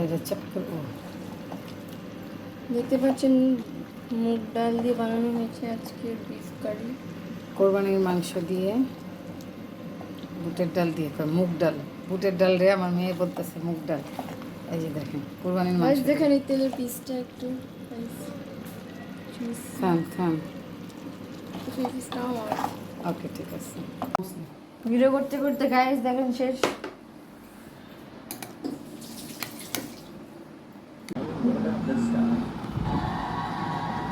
এটা চাপ করবো। দেখতে পাচ্ছেন মুগ ডাল দিয়ে বানানো হয়েছে আজকে বিফ কারি। কোরবানির মাংস দিয়ে, বুটের ডাল দিয়ে, মুগ ডাল, বুটের ডাল রে আমার মেয়ে বলতেছে মুগ ডাল। এই যে দেখেন কোরবানির মাংস। দেখেন এই তেলের পিসটা একটু থাম থাম। আমার ওকে ঠিক আছে। ভিডিও করতে করতে গাইস দেখেন শেষ। This guy.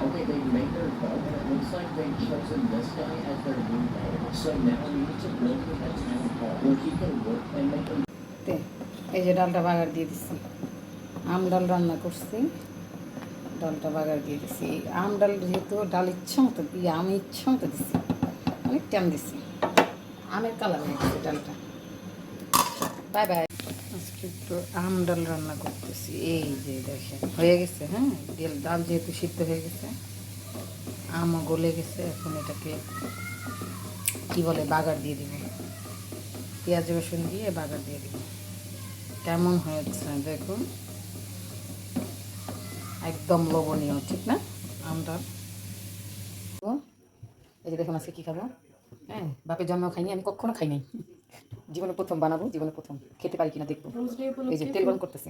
Okay, they made their vote, and it looks like they've chosen this guy as their new mayor. So now we need to build him a town hall where he can work and make them. এই যে ডালটা বাগার দিয়ে দিচ্ছি, আম ডাল রান্না করছি, ডালটা বাগার দিয়ে দিচ্ছি। আম ডাল যেহেতু ডাল ইচ্ছা মতো দিয়ে, আমি ইচ্ছা মতো দিচ্ছি, অনেক টাইম দিচ্ছি, আমের কালার হয়ে গেছে ডালটা। Bye bye. আজকে একটু আম ডাল রান্না করতেছি। এই যে দেখেন হয়ে গেছে। হ্যাঁ, ডাল যেহেতু সিদ্ধ হয়ে গেছে, আমও গলে গেছে, এখন এটাকে কি বলে বাগার দিয়ে দিব, পেঁয়াজ রসুন দিয়ে বাগার দিয়ে দিব। কেমন হয়েছে দেখুন, একদম লোভনীয়, ঠিক না? আমটা এই যে দেখুন আজকে কী খাবো। হ্যাঁ, বাপের জন্ম খাইনি, আমি কখনো খাই নাই, জীবনে প্রথম বানাবো, জীবনে প্রথম খেতে পারি কিনা দেখবো। এই যে তেল গরম করতেছি।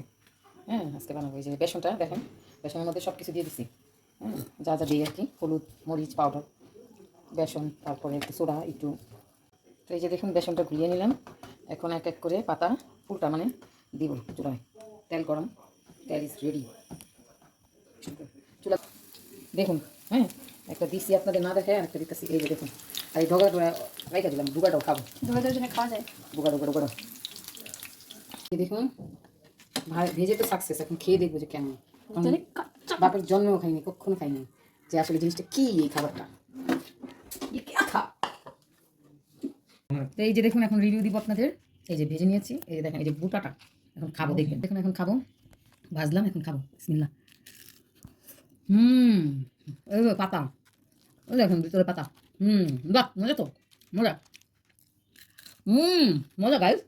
হ্যাঁ, আজকে বানাবো। এই যে বেসনটা দেখেন, বেসনের মধ্যে সব কিছু দিয়ে দিছি। হ্যাঁ, যা যা দিয়ে আর কি, হলুদ, মরিচ পাউডার, বেসন, তারপরে একটু সোডা একটু। তো এই যে দেখুন বেসনটা গুলিয়ে নিলাম। এখন এক এক করে পাতা ফুলটা মানে দিব চুলায়। তেল গরম, তেল ইজ রেডি। চুলা দেখুন। হ্যাঁ, একটা দিচ্ছি আপনাদের না দেখে, একটা দিতেছি। এই যে দেখুন, আর এই ঢোকা রাইখা দিলাম, ডুগাটাও খাবো। ঢোকাটার জন্য খাওয়া যায়, ডুগাডো দেখুন, ভেজে তো সাকসেস। এখন খেয়ে দেখবো যে কেমন। বাপের জন্মেও খাইনি, কখনো খাইনি, যে আসলে জিনিসটা কি এই খাবারটা। তো এই যে দেখুন এখন রিভিউ দিব আপনাদের। এই যে ভেজে নিয়েছি, এই যে দেখেন, এই যে বুটাটা এখন খাবো, দেখবেন। দেখুন এখন খাবো, ভাজলাম, এখন খাবো। বিসমিল্লাহ। এই পাতা, ওই দেখুন ভিতরে পাতা। বাহ, মজা তো, মজা। মজা গাইস।